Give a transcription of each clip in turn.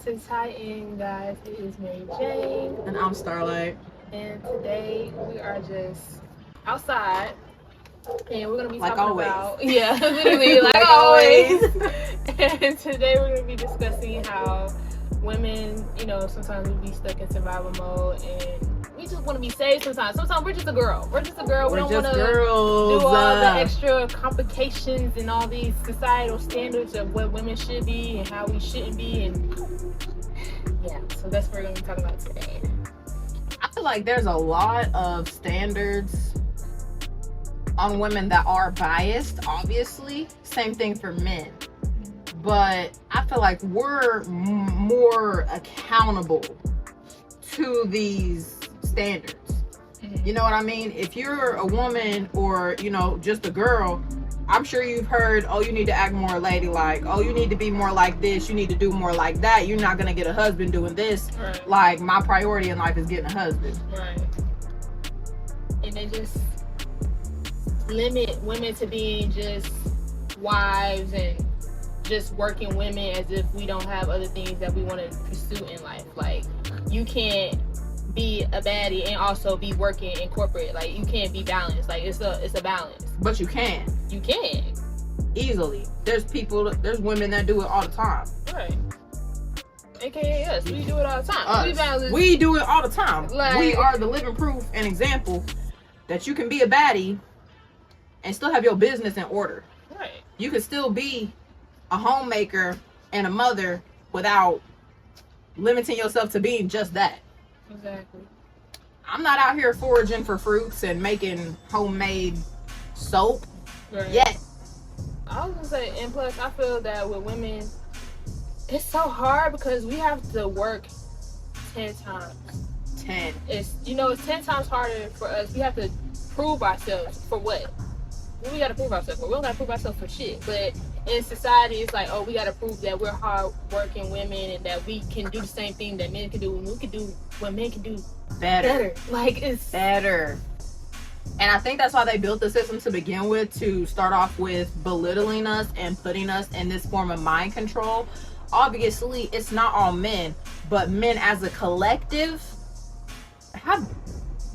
to Titan, guys. It is Mary Jane. And I'm Starlight. And today we are just outside. And we're going to be like talking always. about... Yeah, literally, like always. And today we're going to be discussing how women, sometimes we be stuck in survival mode and we just want to be saved sometimes. Sometimes we're just a girl. We don't want to do all the extra complications and all these societal standards of what women should be and how we shouldn't be. And yeah, so that's what we're going to be talking about today. I feel like there's a lot of standards on women that are biased, obviously. Same thing for men. But I feel like we're more accountable to these standards. You know what I mean? If you're a woman or, just a girl, I'm sure you've heard, oh, you need to act more ladylike. Oh, you need to be more like this. You need to do more like that. You're not going to get a husband doing this. Right. Like, my priority in life is getting a husband. Right. And they just limit women to being just wives and just working women as if we don't have other things that we want to pursue in life. Like, you can't be a baddie and also be working in corporate. Like, you can't be balanced. Like, it's a balance. But you can. You can. Easily. There's women that do it all the time. Right. AKA us. We do it all the time. We do it all the time. Like, we are the living proof and example that you can be a baddie and still have your business in order. Right. You can still be a homemaker and a mother without limiting yourself to being just that. Exactly. I'm not out here foraging for fruits and making homemade soap yet. I was gonna say, and plus I feel that with women, it's so hard because we have to work 10 times. 10. It's 10 times harder for us. We have to prove ourselves for what? What we gotta prove ourselves for? We don't gotta prove ourselves for shit. But in society, it's like, oh, we gotta prove that we're hard-working women and that we can do the same thing that men can do, and we can do what men can do better. Like, it's better. And I think that's why they built the system to begin with, to start off with belittling us and putting us in this form of mind control. Obviously, it's not all men, but men as a collective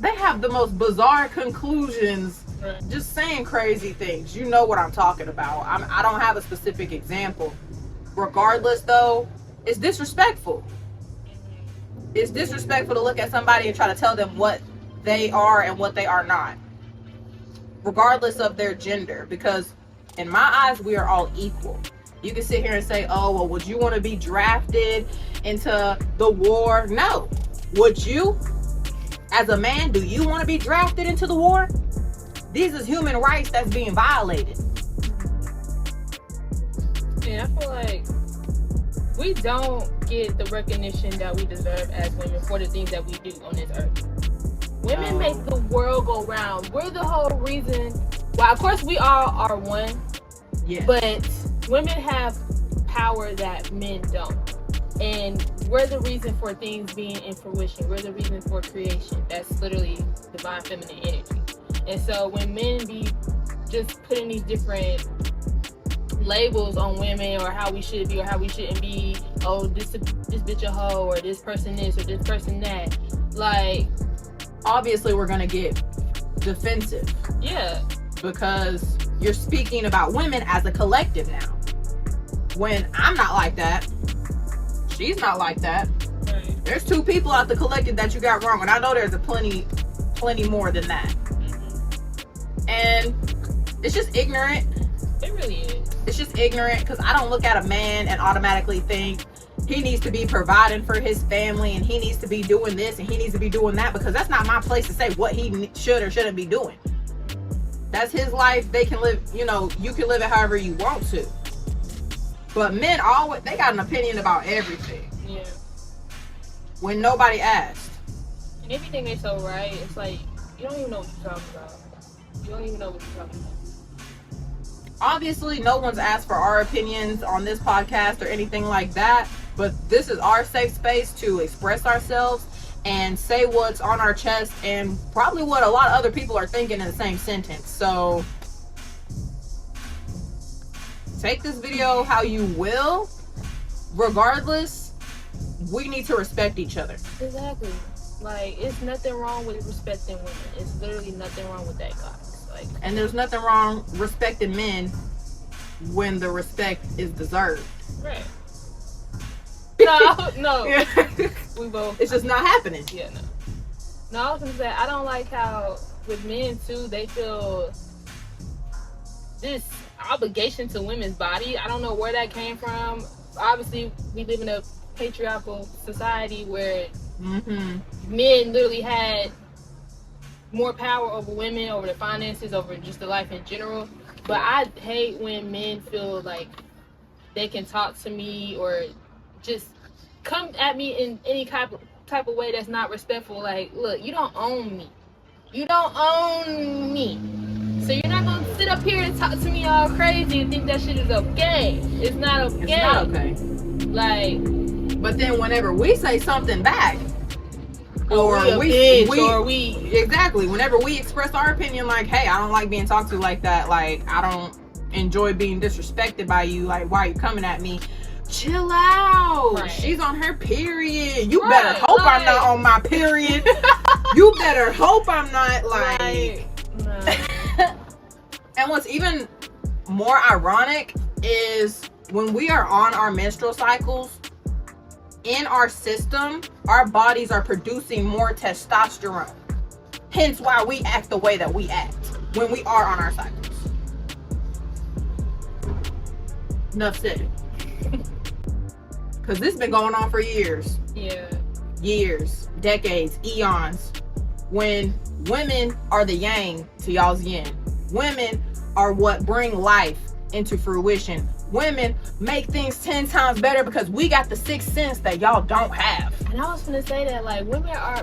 they have the most bizarre conclusions. Right. Just saying crazy things. You know what I'm talking about. I don't have a specific example. Regardless, though, it's disrespectful. It's disrespectful to look at somebody and try to tell them what they are and what they are not, regardless of their gender. Because in my eyes, we are all equal. You can sit here and say, oh, well, would you want to be drafted into the war? No. Would you? As a man, do you want to be drafted into the war? These is human rights that's being violated. And I feel like we don't get the recognition that we deserve as women for the things that we do on this earth. Women make the world go round. We're the whole reason why. Of course, we all are one. Yeah. But women have power that men don't. And we're the reason for things being in fruition. We're the reason for creation. That's literally divine feminine energy. And so when men be just putting these different labels on women or how we should be or how we shouldn't be, oh, this bitch a hoe, or this person this or this person that, like, obviously we're gonna get defensive. Yeah. Because you're speaking about women as a collective now. When I'm not like that, she's not like that. Right. There's two people out the collective that you got wrong, and I know there's a plenty more than that. And it's just ignorant. It really is. It's just ignorant, because I don't look at a man and automatically think he needs to be providing for his family and he needs to be doing this and he needs to be doing that, because that's not my place to say what he should or shouldn't be doing. That's his life. They can live, you can live it however you want to. But men they got an opinion about everything. Yeah. When nobody asked. And everything they so right, it's like, you don't even know what you're talking about. You don't even know what you're talking about. Obviously, no one's asked for our opinions on this podcast or anything like that, but this is our safe space to express ourselves and say what's on our chest and probably what a lot of other people are thinking in the same sentence. So take this video how you will. Regardless, we need to respect each other. Exactly. Like, it's nothing wrong with respecting women. It's literally nothing wrong with that, guys. Like, and there's nothing wrong respecting men when the respect is deserved. Right. No. Yeah. We both. It's just not happening. Yeah, no. No, I was gonna say, I don't like how with men too, they feel this obligation to women's body. I don't know where that came from. Obviously, we live in a patriarchal society where men literally had more power over women, over the finances, over just the life in general. But I hate when men feel like they can talk to me or just come at me in any type of way that's not respectful. Like, look, you don't own me. You don't own me. So you're not gonna sit up here and talk to me all crazy and think that shit is okay. It's not okay. It's not okay. Like, but then whenever we say something back, exactly, whenever we express our opinion, like, hey, I don't like being talked to like that, like, I don't enjoy being disrespected by you, like, why are you coming at me? Chill out. Right. She's on her period. You better hope I'm not on my period. You better hope I'm not, like. And what's even more ironic is when we are on our menstrual cycles, in our system, our bodies are producing more testosterone. Hence why we act the way that we act when we are on our cycles. Enough said. Because this has been going on for years. Yeah. Years, decades, eons. When women are the yang to y'all's yin. Women are what bring life into fruition. Women make things 10 times better because we got the sixth sense that y'all don't have. And I was gonna say that, like,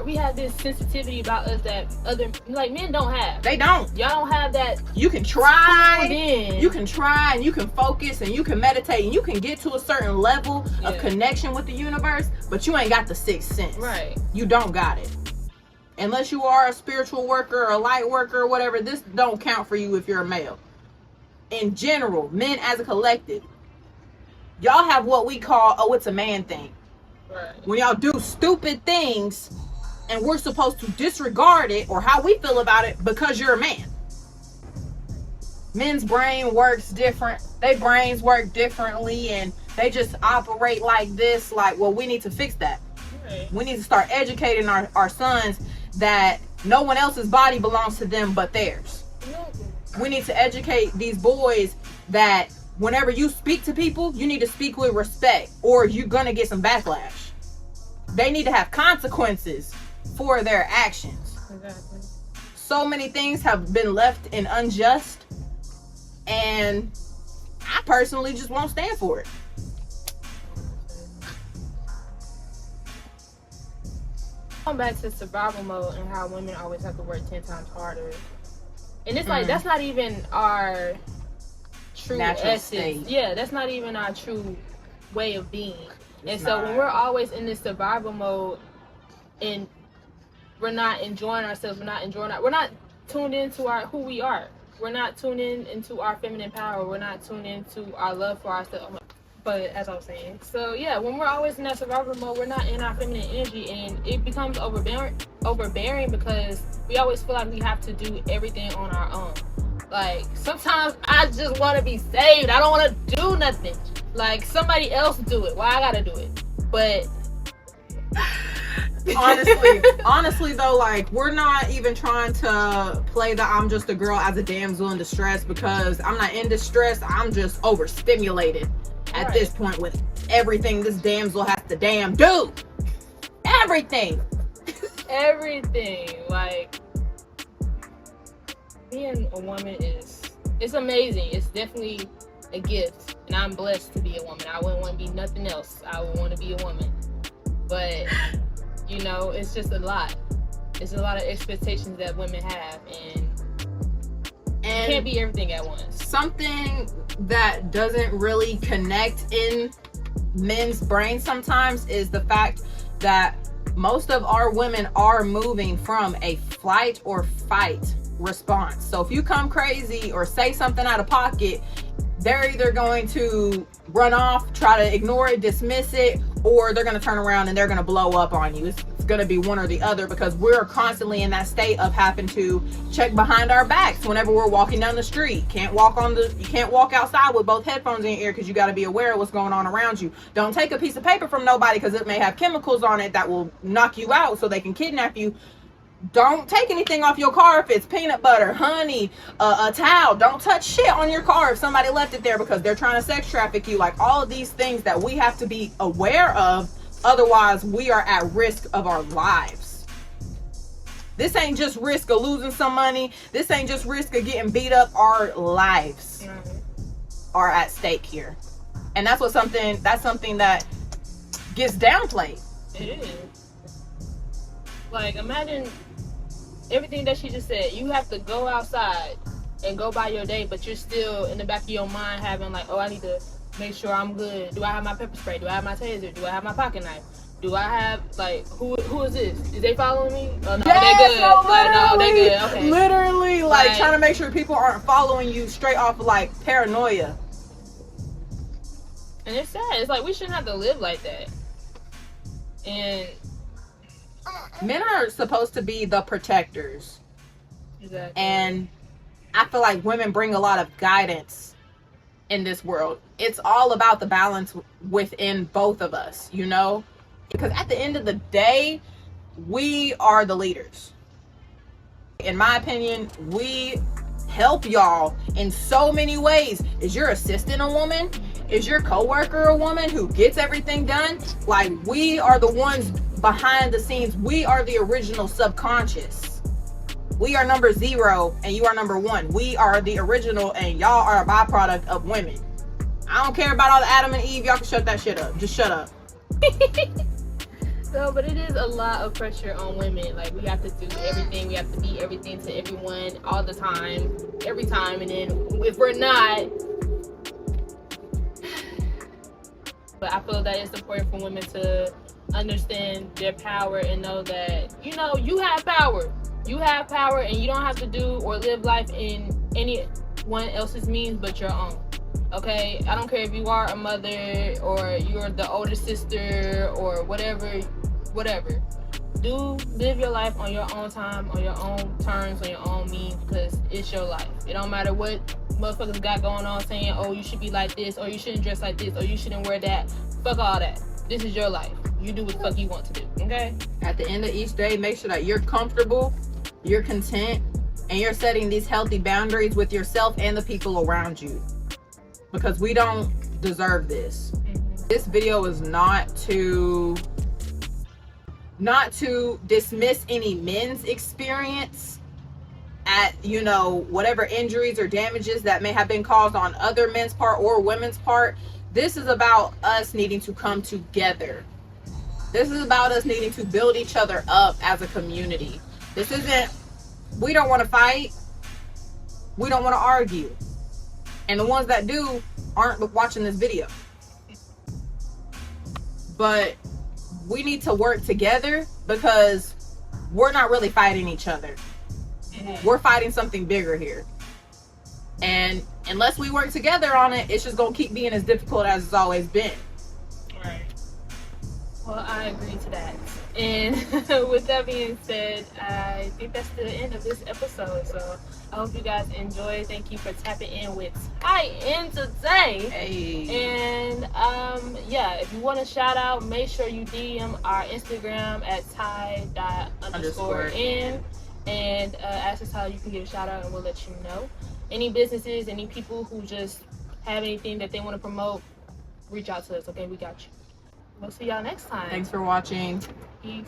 we have this sensitivity about us that other, like, men don't have. They don't. Y'all don't have that. You can try. You can try and you can focus and you can meditate and you can get to a certain level of connection with the universe, but you ain't got the sixth sense. Right. You don't got it. Unless you are a spiritual worker or a light worker or whatever, this don't count for you if you're a male. In general, men as a collective, y'all have what we call, oh, it's a man thing. Right. When y'all do stupid things and we're supposed to disregard it or how we feel about it because you're a man. Men's brain works different. Their brains work differently and they just operate like this. Like, well, we need to fix that. Right. We need to start educating our sons that no one else's body belongs to them but theirs. We need to educate these boys that whenever you speak to people, you need to speak with respect or you're going to get some backlash. They need to have consequences for their actions. Exactly. So many things have been left in unjust and I personally just won't stand for it. Going back to survival mode and how women always have to work 10 times harder. And it's like, that's not even our true natural essence. state. Yeah, that's not even our true way of being. And so when we're always in this survival mode and we're not enjoying ourselves, we're not tuned into who we are. We're not tuned into our feminine power. We're not tuned into our love for ourselves. But as I was saying, so yeah, when we're always in that survival mode, we're not in our feminine energy, and it becomes overbearing because we always feel like we have to do everything on our own. Like, sometimes I just want to be saved. I don't want to do nothing. Like, somebody else do it. Why I gotta do it? But honestly though, like, we're not even trying to play the I'm just a girl as a damsel in distress because I'm not in distress. I'm just overstimulated at this point with everything this damsel has to damn do. Everything. Like, being a woman it's amazing. It's definitely a gift, and I'm blessed to be a woman. I wouldn't want to be nothing else. I would want to be a woman, but you know, it's just a lot. It's a lot of expectations that women have, and you can't be everything at once. Something that doesn't really connect in men's brains sometimes is the fact that most of our women are moving from a flight or fight response. So if you come crazy or say something out of pocket, they're either going to run off, try to ignore it, dismiss it, or they're going to turn around and they're going to blow up on you. It's going to be one or the other, because we're constantly in that state of having to check behind our backs whenever we're walking down the street. You can't walk outside with both headphones in your ear, because you got to be aware of what's going on around you. Don't take a piece of paper from nobody, because it may have chemicals on it that will knock you out so they can kidnap you. Don't take anything off your car if it's peanut butter, honey, a towel. Don't touch shit on your car if somebody left it there, because they're trying to sex traffic you. Like, all of these things that we have to be aware of, otherwise we are at risk of our lives. This ain't just risk of losing some money. This ain't just risk of getting beat up. Our lives are at stake here, and that's something that gets downplayed. It is. Like, imagine everything that she just said. You have to go outside and go by your day, but you're still in the back of your mind having like, oh, I need to make sure I'm good. Do I have my pepper spray? Do I have my taser? Do I have my pocket knife? Do I have, like, who is this? Is they following me? Oh, no, yes, they good. No, like, no, they good. Okay. Literally, like trying to make sure people aren't following you straight off of like paranoia. And it's sad. It's like, we shouldn't have to live like that. And men are supposed to be the protectors. Exactly. And I feel like women bring a lot of guidance in this world. It's all about the balance within both of us, you know? Because at the end of the day, we are the leaders. In my opinion, we help y'all in so many ways. Is your assistant a woman? Is your coworker a woman who gets everything done? Like, we are the ones behind the scenes. We are the original subconscious. We are number 0 and you are number 1. We are the original and y'all are a byproduct of women. I don't care about all the Adam and Eve. Y'all can shut that shit up. Just shut up. No, but it is a lot of pressure on women. Like, we have to do everything. We have to be everything to everyone all the time, every time. And then if we're not, but I feel that it's important for women to understand their power and know that, you know, you have power. You have power, and you don't have to do or live life in anyone else's means but your own. Okay? I don't care if you are a mother or you're the older sister or whatever. Do live your life on your own time, on your own terms, on your own means, because it's your life. It don't matter what motherfuckers got going on saying, oh, you should be like this, or you shouldn't dress like this, or you shouldn't wear that. Fuck all that. This is your life. You do what the fuck you want to do, okay? At the end of each day, make sure that you're comfortable, you're content, and you're setting these healthy boundaries with yourself and the people around you. Because we don't deserve this. This video is not to dismiss any men's experience at, you know, whatever injuries or damages that may have been caused on other men's part or women's part. This is about us needing to come together. This is about us needing to build each other up as a community. This isn't, we don't want to fight. We don't want to argue. And the ones that do aren't watching this video. But we need to work together, because we're not really fighting each other. We're fighting something bigger here. And unless we work together on it, it's just going to keep being as difficult as it's always been. Right. Well, I agree to that. And with that being said, I think that's the end of this episode. So I hope you guys enjoy. Thank you for tapping in with Ty in today. Hey. And yeah, if you want to shout out, make sure you DM our Instagram at ty._in and ask us how you can give a shout out, and we'll let you know. Any businesses, any people who just have anything that they want to promote, reach out to us. Okay, we got you. We'll see y'all next time. Thanks for watching. Peace.